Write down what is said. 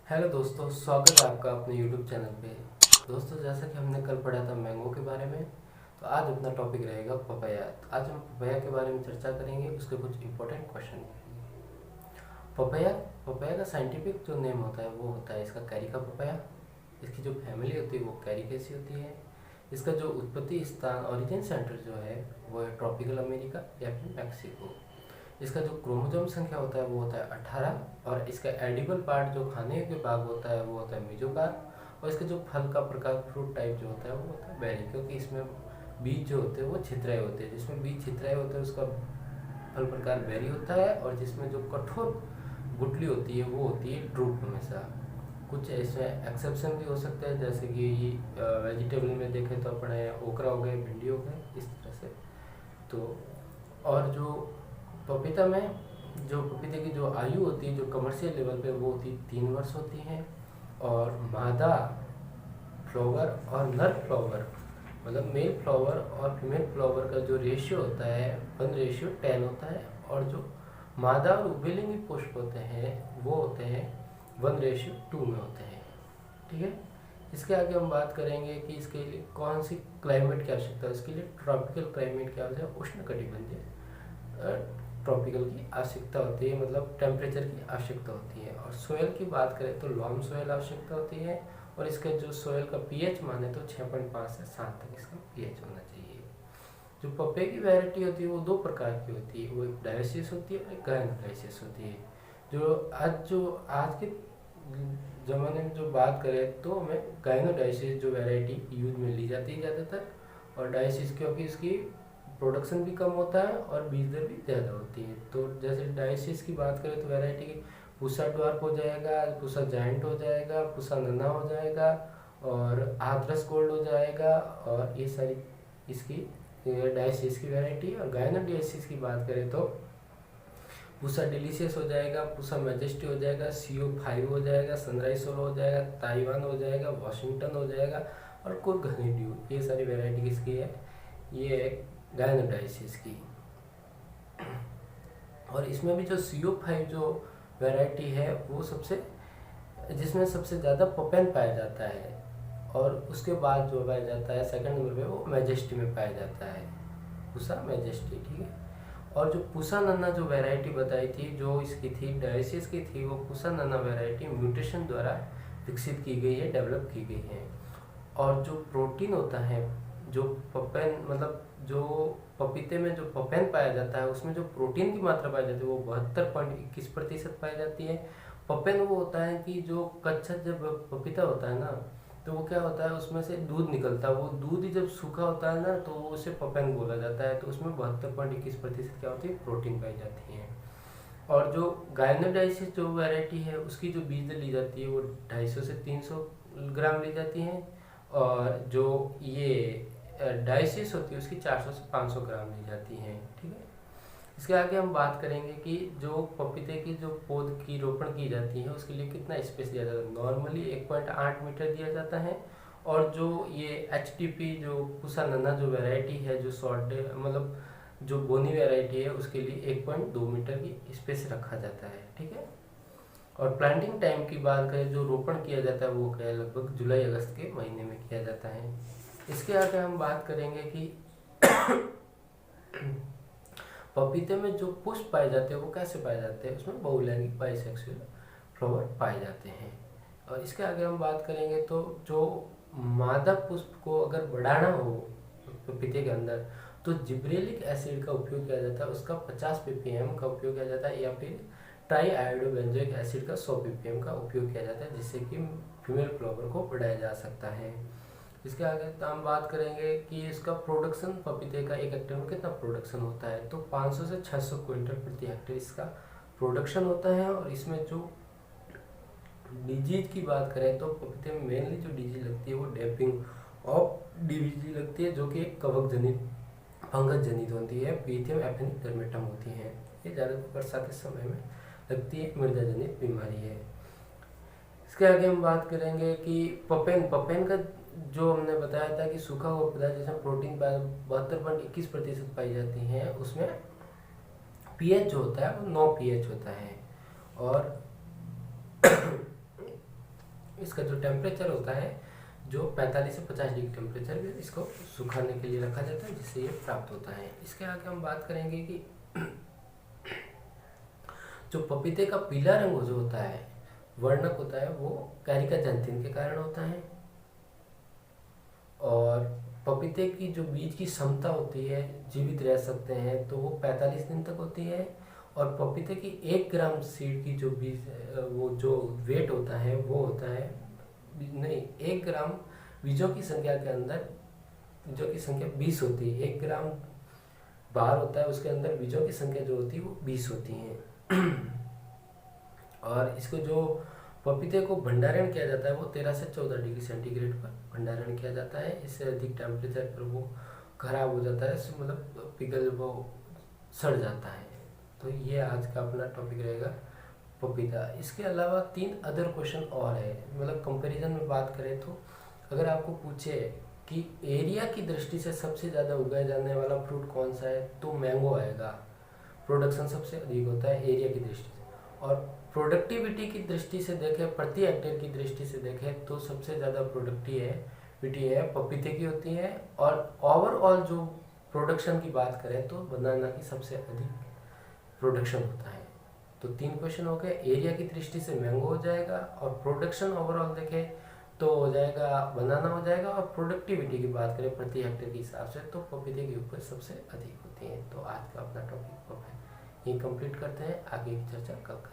Hello दोस्तों, स्वागत है आपका अपने यूट्यूब चैनल पे। दोस्तों, जैसा कि हमने कल पढ़ा था मैंगो के बारे में, तो आज अपना टॉपिक रहेगा पपाया। तो आज हम पपाया के बारे में चर्चा करेंगे, उसके कुछ इंपॉर्टेंट क्वेश्चन। पपाया पपाया का साइंटिफिक जो नेम होता है वो होता है इसका कैरिका पपाया। इसकी जो फैमिली होती है वो कैरिकेसी होती है। इसका जो उत्पत्ति स्थान ओरिजिन सेंटर जो है वो है ट्रॉपिकल अमेरिका या फिर मैक्सिको। इसका जो क्रोमोसोम संख्या होता है वो होता है 18, और इसका एडिबल पार्ट जो खाने के भाग होता है वो होता है मेजोकार्प। और इसका जो फल का प्रकार फ्रूट टाइप जो होता है वो होता है बेरी, क्योंकि इसमें बीज जो होते हैं वो छितराए होते हैं। जिसमें बीज छितराए होते हैं उसका फल प्रकार बेरी होता है, और जिसमें जो कठोर गुठली होती है वो होती है ड्रूप हमेशा। कुछ ऐसे एक्सेप्शन भी हो सकते हैं, जैसे कि वेजिटेबल में देखें तो अपने ओकरा हो गए, भिंडी हो गए, इस तरह से। तो और जो पपीता में जो पपीते की जो आयु होती है जो कमर्शियल लेवल पे वो होती है 3 वर्ष होती है। और मादा फ्लावर और नर फ्लावर, मतलब मेल फ्लावर और फीमेल फ्लावर का जो रेशियो होता है 1:10 होता है। और जो मादा और उभयलिंगी पुष्प होते हैं वो होते हैं 1:2 में होते हैं। ठीक है। इसके आगे हम बात करेंगे कि इसके लिए कौन सी क्लाइमेट की आवश्यकता है। इसके लिए ट्रॉपिकल क्लाइमेट की आवश्यकता है, उष्ण कटिबंधीय ट्रॉपिकल की आवश्यकता होती है, मतलब टेम्परेचर की आवश्यकता होती है। और सोयल की बात करें तो लॉम सोयल आवश्यकता होती है, और इसका जो सोयल का पीएच माने तो 6.5 से 7 तक इसका पीएच होना चाहिए। जो पपे की वैरायटी होती है वो दो प्रकार की होती है, वो एक डायोसिस होती है और एक गायनोडायोसिस होती है। जो आज के ज़माने में जो बात करें तो हमें गायनोडायोसिस जो वैरायटी यूज में ली जाती है ज़्यादातर। और डायोसिस क्योंकि इसकी प्रोडक्शन भी कम होता है और बीज दर भी ज़्यादा होती है। तो जैसे डायोसिस की बात करें तो वैरायटी की पूसा ड्वार्फ हो जाएगा, पूसा जायंट हो जाएगा, पूसा नन्हा हो जाएगा, और हाथरस गोल्ड हो जाएगा। और ये सारी इसकी डायोसिस की वैरायटी। और गायनोडायोसिस की बात करें तो पूसा डिलीशियस हो जाएगा, पूसा मैजेस्टी हो जाएगा, CO5 हो जाएगा, सनराइज सोलो हो जाएगा, ताइवान हो जाएगा, वॉशिंगटन हो जाएगा, और कुछ घनी ड्यू। ये सारी वैरायटी किसकी है, ये गायनोडायोसिस की। और इसमें भी जो CO5 जो वैरायटी है वो जिसमें सबसे ज़्यादा पपेन पाया जाता है, और उसके बाद जो पाया जाता है सेकंड नंबर पे वो मैजेस्टी में पाया जाता है, पूसा मैजेस्टी। ठीक है। और जो पूसा नन्ना जो वैरायटी बताई थी जो इसकी थी डायोसिस की थी, वो पूसा नन्ना वैरायटी म्यूटेशन द्वारा विकसित की गई है, डेवलप की गई है। और जो प्रोटीन होता है जो पपेन, मतलब जो पपीते में जो पपेन पाया जाता है उसमें जो प्रोटीन की मात्रा पाई जाती है वो 72.21% पाई जाती है। पपेन वो होता है कि जो कच्चा जब पपीता होता है ना, तो वो क्या होता है उसमें से दूध निकलता है, वो दूध ही जब सूखा होता है ना तो वो उसे पपेन बोला जाता है। तो उसमें 72.21% क्या होती है, प्रोटीन पाई जाती है। और जो गायनोडाइसिस जो वैरायटी है उसकी जो बीज ली जाती है वो 250 से 300 ग्राम ली जाती है। और जो ये डायसिस होती है उसकी 400 से 500 ग्राम ली जाती है। ठीक है। इसके आगे हम बात करेंगे कि जो पपीते की जो पौध की रोपण की जाती है उसके लिए कितना स्पेस दिया जाता है। नॉर्मली 1.8 मीटर दिया जाता है। और जो ये HTP जो पूसा नन्ना जो वैरायटी है जो शॉर्ट मतलब जो बोनी वैरायटी है उसके लिए 1.2 मीटर की स्पेस रखा जाता है। ठीक है। और प्लांटिंग टाइम की बात करें जो रोपण किया जाता है वो क्या है, लगभग जुलाई अगस्त के महीने में किया जाता है। इसके आगे हम बात करेंगे कि पपीते में जो पुष्प पाए जाते हैं वो कैसे पाए जाते हैं, उसमें बहुलैंगिक बाइसेक्सुअल फ्लावर पाए जाते हैं। और इसके आगे हम बात करेंगे तो जो मादा पुष्प को अगर बढ़ाना हो पपीते के अंदर तो जिब्रेलिक एसिड का उपयोग किया जाता है, उसका 50 ppm का उपयोग किया जाता है, या फिर ट्राई आयोडोबेंजोइक एसिड का 100 ppm का उपयोग किया जाता है, जिससे कि फीमेल फ्लावर को बढ़ाया जा सकता है। इसके आगे तो हम बात करेंगे कि इसका प्रोडक्शन पपीते का 1 हेक्टेयर में कितना प्रोडक्शन होता है, तो 500 से 600 क्विंटल प्रति हेक्टेयर इसका प्रोडक्शन होता है। और इसमें जो डिजीज की बात करें तो पपीते में मेनली जो डिजीज लगती है वो डैपिंग ऑफ डिजीज लगती है, जो कि एक कवक जनित फंगस जनित होती है, पीथियम एफिनिक डर्मेटम होती है। ये ज़्यादातर बरसात के समय में लगती है, मृदा जनित बीमारी है। इसके आगे हम बात करेंगे कि पपेन का जो हमने बताया था कि सूखा हुआ पदार्थ जिसमें प्रोटीन 72.21% पाई जाती है, उसमें पीएच जो होता है वो 9 pH होता है। और इसका जो टेम्परेचर होता है जो 45 से 50 डिग्री टेम्परेचर में इसको सुखाने के लिए रखा जाता है, जिससे ये प्राप्त होता है। इसके आगे हम बात करेंगे कि जो पपीते का पीला रंग जो होता है, वर्णक होता है, वो कैरिका जैंथिन के कारण होता है। और पपीते की जो बीज की क्षमता होती है, जीवित रह सकते हैं, तो वो 45 दिन तक होती है। और पपीते की 1 ग्राम सीड की जो बीज वो जो वेट होता है वो होता है, नहीं, 1 ग्राम बीजों की संख्या के अंदर बीजों की संख्या 20 होती है। 1 ग्राम बाहर होता है, उसके अंदर बीजों की संख्या जो होती है वो 20 होती है। और इसको जो पपीते को भंडारण किया जाता है वो 13 से 14 डिग्री सेंटीग्रेड पर भंडारण किया जाता है। इससे अधिक टेम्परेचर पर वो खराब हो जाता है, मतलब पिघल वो सड़ जाता है। तो ये आज का अपना टॉपिक रहेगा पपीता। इसके अलावा 3 अदर क्वेश्चन और है, मतलब कंपैरिजन में बात करें तो अगर आपको पूछे कि एरिया की दृष्टि से सबसे ज़्यादा उगाया जाने वाला फ्रूट कौन सा है, तो मैंगो आएगा। प्रोडक्शन सबसे अधिक होता है एरिया की दृष्टि से। और प्रोडक्टिविटी की दृष्टि से देखें, प्रति हेक्टेयर की दृष्टि से देखें, तो सबसे ज़्यादा प्रोडक्टिविटी है पपीते की होती है। और ओवरऑल जो प्रोडक्शन की बात करें तो बनाना की सबसे अधिक प्रोडक्शन होता है। तो 3 क्वेश्चन हो गए। एरिया की दृष्टि से मैंगो हो जाएगा, और प्रोडक्शन ओवरऑल देखें तो हो जाएगा बनाना हो जाएगा, और प्रोडक्टिविटी की बात करें प्रति हेक्टेयर के हिसाब से तो पपीते की उपज सबसे अधिक होती है। तो आज का अपना टॉपिक ये कंप्लीट करते हैं, आगे की चर्चा कल करें।